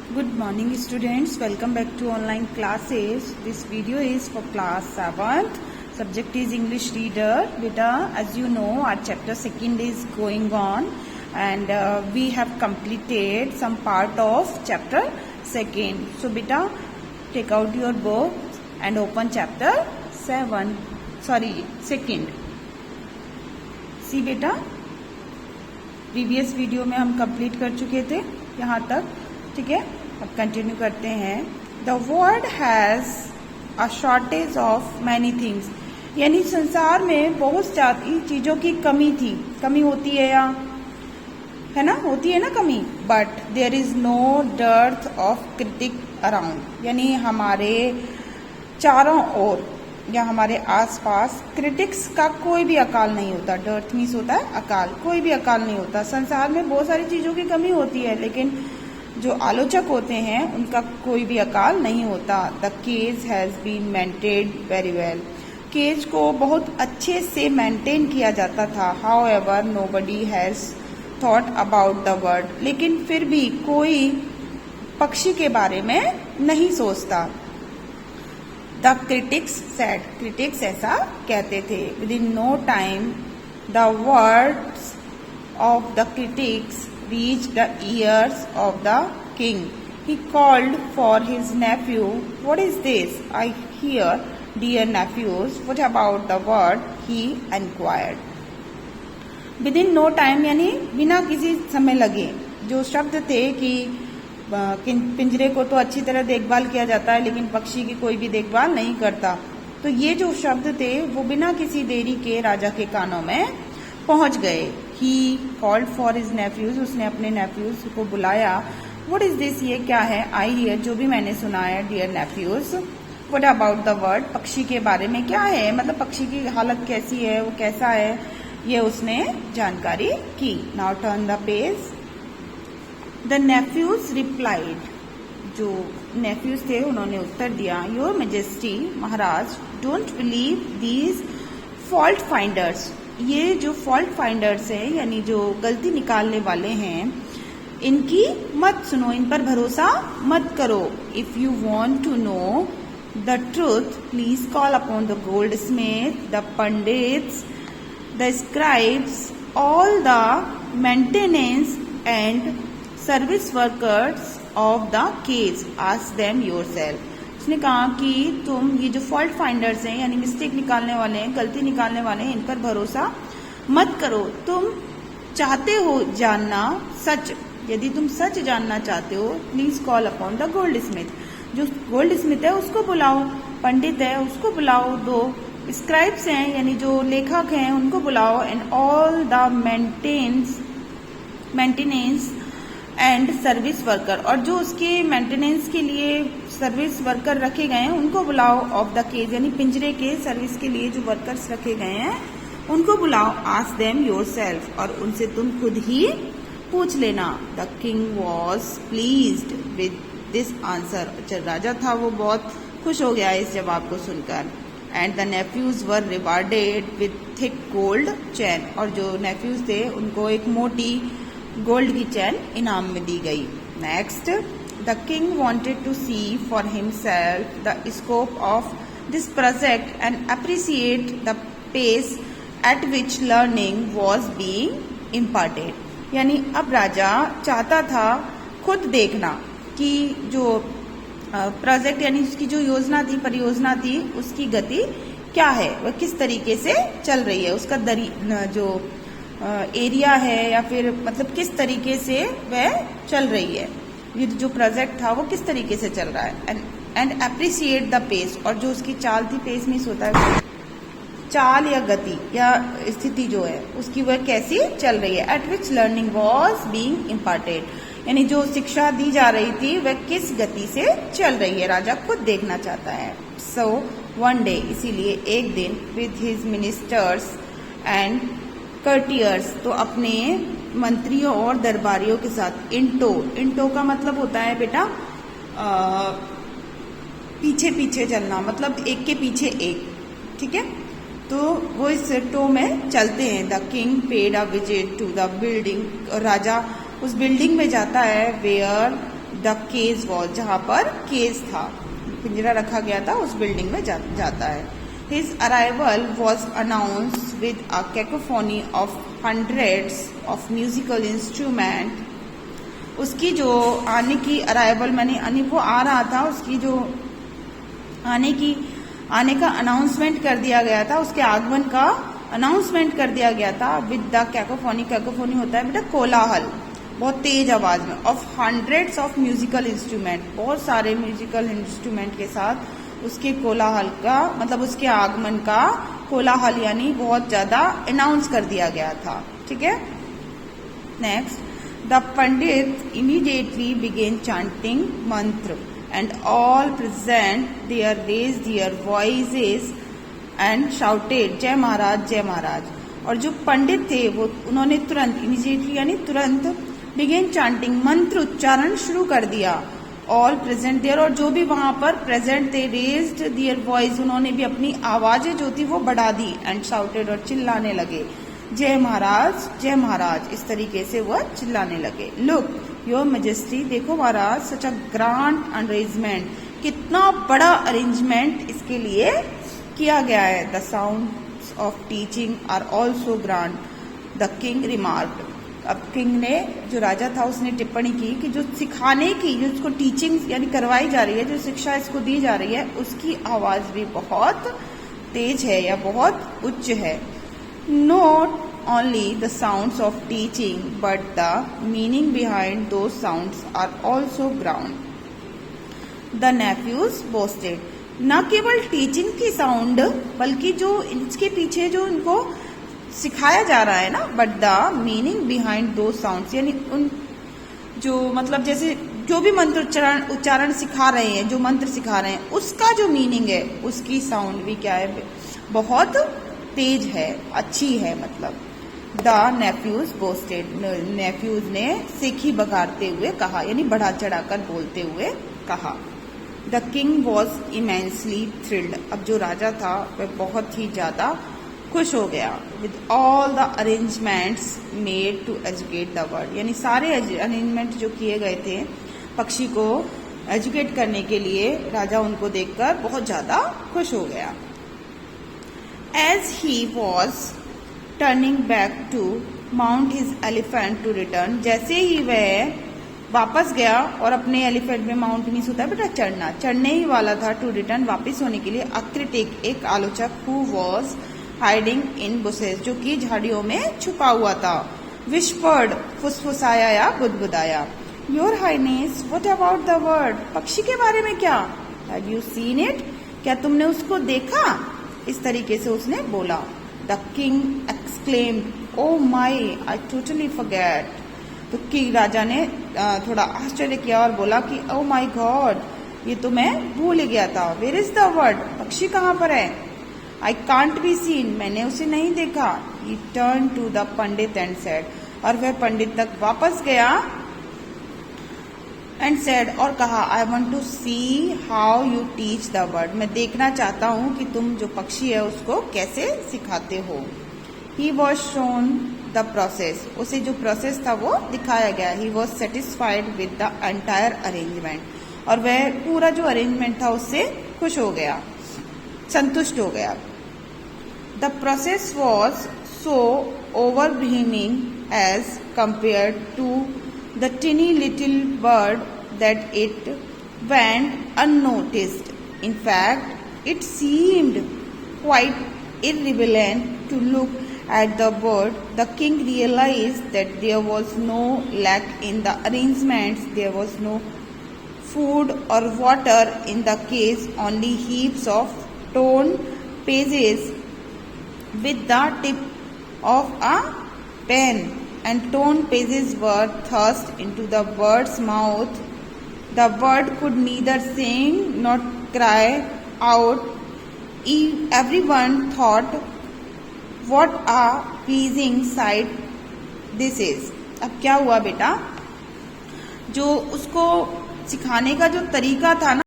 Good morning students, welcome back to online classes. This video is for class 7th. Subject is English reader. Beta, as you know, our chapter 2nd is going on and we have completed some part of chapter 2nd. So beta, take out your book and open chapter 2nd. See beta, previous video में हम complete कर चुके थे यहाँ तक, ठीक है। अब कंटिन्यू करते हैं। The world has a shortage of many things, यानी संसार में बहुत सारी चीजों की कमी होती है या है ना, होती है ना कमी। But there is no dearth of critic around, यानी हमारे चारों ओर या हमारे आसपास क्रिटिक्स का कोई भी अकाल नहीं होता। डर्थ मीन्स होता है अकाल, कोई भी अकाल नहीं होता। संसार में बहुत सारी चीजों की कमी होती है, लेकिन जो आलोचक होते हैं उनका कोई भी अकाल नहीं होता। The cage has been maintained very well, cage को बहुत अच्छे से मेंटेन किया जाता था। However nobody has thought about the bird, लेकिन फिर भी कोई पक्षी के बारे में नहीं सोचता। द क्रिटिक्स सेड, क्रिटिक्स ऐसा कहते थे। Within no time the words of the critics reached the ears of the king. He called for his nephew. What is this I hear, dear nephews? What about the word? He inquired. Within no time, यानी बिना किसी समय लगे, जो शब्द थे कि पिंजरे को तो अच्छी तरह देखभाल किया जाता है लेकिन पक्षी की कोई भी देखभाल नहीं करता, तो ये जो शब्द थे वो बिना किसी देरी के राजा के कानों में पहुंच गए। He called for his nephews, उसने अपने nephews को बुलाया। What is this, ये क्या है? I hear, जो भी मैंने सुना है, dear nephews. What about the bird, पक्षी के बारे में क्या है, मतलब पक्षी की हालत कैसी है, वो कैसा है, ये उसने जानकारी की। Now turn the page. The nephews replied, जो nephews थे उन्होंने उत्तर दिया। Your Majesty, Maharaj, don't believe these fault finders, ये जो फॉल्ट फाइंडर्स हैं यानी जो गलती निकालने वाले हैं, इनकी मत सुनो, इन पर भरोसा मत करो। If you want to know the truth please call upon the goldsmith, the pandits, the scribes, all the maintenance and service workers of the cage, ask them yourself. उसने कहा कि तुम ये जो फॉल्ट फाइंडर्स हैं यानी मिस्टेक निकालने वाले हैं, गलती निकालने वाले हैं, इन पर भरोसा मत करो। तुम चाहते हो जानना सच, यदि तुम सच जानना चाहते हो, please call upon the gold Smith, जो गोल्ड स्मिथ है उसको बुलाओ, पंडित है उसको बुलाओ, दो स्क्राइब्स हैं यानी जो लेखक हैं उनको बुलाओ, and all the maintenance and service worker, और जो उसके मेंटेनेंस के लिए सर्विस वर्कर रखे गए हैं उनको बुलाओ। ऑफ द केज, यानी पिंजरे के सर्विस के लिए जो वर्कर्स रखे गए हैं उनको बुलाओ। आस्क देम योरसेल्फ, और उनसे तुम खुद ही पूछ लेना। The king was pleased with this answer, जो राजा था वो बहुत खुश हो गया इस जवाब को सुनकर। And the nephews were rewarded with thick gold chain, और जो नेफ्यूज थे उनको एक मोटी गोल्ड की चैन इनाम में दी गई। Next, the king wanted to see for himself the scope of this project and appreciate the pace at which learning was being imparted, यानी अब राजा चाहता था खुद देखना कि जो प्रोजेक्ट यानी उसकी जो योजना थी, परियोजना थी, उसकी गति क्या है, वह किस तरीके से चल रही है, उसका जो एरिया है या फिर मतलब किस तरीके से वह चल रही है, ये जो प्रोजेक्ट था वो किस तरीके से चल रहा है। एंड अप्रिसिएट द पेस, और जो उसकी चाल थी, पेस मीन्स होता है चाल या गति या स्थिति जो है उसकी वह कैसी चल रही है। Eight which learning was being imparted, यानी जो शिक्षा दी जा रही थी वह किस गति से चल रही है, राजा खुद देखना चाहता है। सो वन डे, इसीलिए एक दिन, विद हिज मिनिस्टर्स एंड कर्टियर्स, तो अपने मंत्रियों और दरबारियों के साथ, इंटो का मतलब होता है बेटा पीछे पीछे चलना, मतलब एक के पीछे एक, ठीक है। तो वो इस टो में चलते हैं। The king paid a visit to the building, राजा उस बिल्डिंग में जाता है वेयर द केज वॉज, जहां पर केज था, पिंजरा रखा गया था, उस बिल्डिंग में जाता है. His arrival was announced with a cacophony of hundreds of musical instrument. उसकी जो आने की अराइवल मैंने वो आ रहा था, उसकी जो आने का अनाउंसमेंट कर दिया गया था, उसके आगमन का अनाउंसमेंट कर दिया गया था विद द कैकोफोनी. कैकोफोनी होता है बेटा कोलाहल, बहुत तेज आवाज में, of hundreds of musical instrument, बहुत सारे म्यूजिकल इंस्ट्रूमेंट के साथ उसके कोलाहल का मतलब उसके आगमन का कोलाहल यानी बहुत ज्यादा अनाउंस कर दिया गया था. ठीक है. Next, the pandit immediately began chanting mantra and all present there raised their voices and shouted जय महाराज जय महाराज. और जो पंडित थे वो उन्होंने तुरंत इमीडिएटली यानी तुरंत बिगेन चांटिंग मंत्र उच्चारण शुरू कर दिया. ऑल प्रेजेंट देयर, और जो भी वहां पर प्रेजेंट थे, रेज्ड देयर वॉइस, उन्होंने भी अपनी आवाजें जो थी वो बढ़ा दी. एंड शाउटेड, और चिल्लाने लगे जय महाराज, इस तरीके से वह चिल्लाने लगे. लुक योर मेजेस्टी, देखो महाराज, सच अ ग्रांड अरेंजमेंट, कितना बड़ा अरेंजमेंट इसके लिए किया गया है. The sounds of teaching are also grand, the king remarked. अब किंग ने, जो राजा था, उसने टिप्पणी की कि जो सिखाने की, जो इसको टीचिंग यानी करवाई जा रही है, जो शिक्षा इसको दी जा रही है, उसकी आवाज भी बहुत तेज है या बहुत उच्च है. Not only the sounds of teaching, but the meaning behind those sounds are also ground. The nephews boasted. न केवल टीचिंग की साउंड, बल्कि जो इसके पीछे जो इनको सिखाया जा रहा है ना, बट द मीनिंग बिहाइंड दो साउंड्स, यानी उन जो मतलब जैसे जो भी मंत्र उच्चारण सिखा रहे हैं, जो मंत्र सिखा रहे हैं, उसका जो मीनिंग है, उसकी साउंड भी क्या है, बहुत तेज है, अच्छी है. मतलब द नेफ्यूज बोस्टेड, नेफ्यूज ने सेखी बघारते हुए कहा, यानी बढ़ा चढ़ाकर बोलते हुए कहा. The king was immensely thrilled, अब जो राजा था वह बहुत ही ज्यादा खुश हो गया. With all the arrangements made to educate the bird, यानी सारे अरेंजमेंट जो किए गए थे पक्षी को एजुकेट करने के लिए, राजा उनको देखकर बहुत ज्यादा खुश हो गया. As he was turning back to mount his elephant to return, जैसे ही वह वापस गया और अपने एलिफेंट में, माउंट मीन्स होता है बेटा चढ़ने ही वाला था, टू रिटर्न वापस होने के लिए, अ क्रिटिक, एक आलोचक, who was hiding in bushes, जो कि झाड़ियों में छुपा हुआ था, विस्पर्ड, फुसफुसाया या बुदबुदाया. Your highness, what about the bird, पक्षी के बारे में क्या, हैव यू सीन इट, क्या तुमने उसको देखा, इस तरीके से उसने बोला. The king exclaimed, oh my, I totally forget. तो किंग राजा ने थोड़ा आश्चर्य किया और बोला कि ओ माई गॉड, ये तो मैं भूल गया था. वेयर इज द वर्ड, पक्षी कहाँ पर है. आई कांट बी सीन, मैंने उसे नहीं देखा. He turn to the pandit and said, और वह पंडित तक वापस गया एंड सेड, और कहा, I want to see how you teach the bird, मैं देखना चाहता हूं कि तुम जो पक्षी है उसको कैसे सिखाते हो. He was shown the process, उसे जो प्रोसेस था वो दिखाया गया. He was satisfied with the entire arrangement, और वह पूरा जो अरेंजमेंट था उससे खुश हो गया, संतुष्ट हो गया. The process was so overwhelming as compared to the tiny little bird that it went unnoticed. In fact, it seemed quite irrelevant to look at the bird. The king realized that there was no lack in the arrangements. There was no food or water in the case, only heaps of torn pages with the tip of a pen. And torn pages were thrust into the bird's mouth. The bird could neither sing nor cry out. Everyone thought, what a pleasing sight this is. अब क्या हुआ बेटा, जो उसको सिखाने का जो तरीका था ना,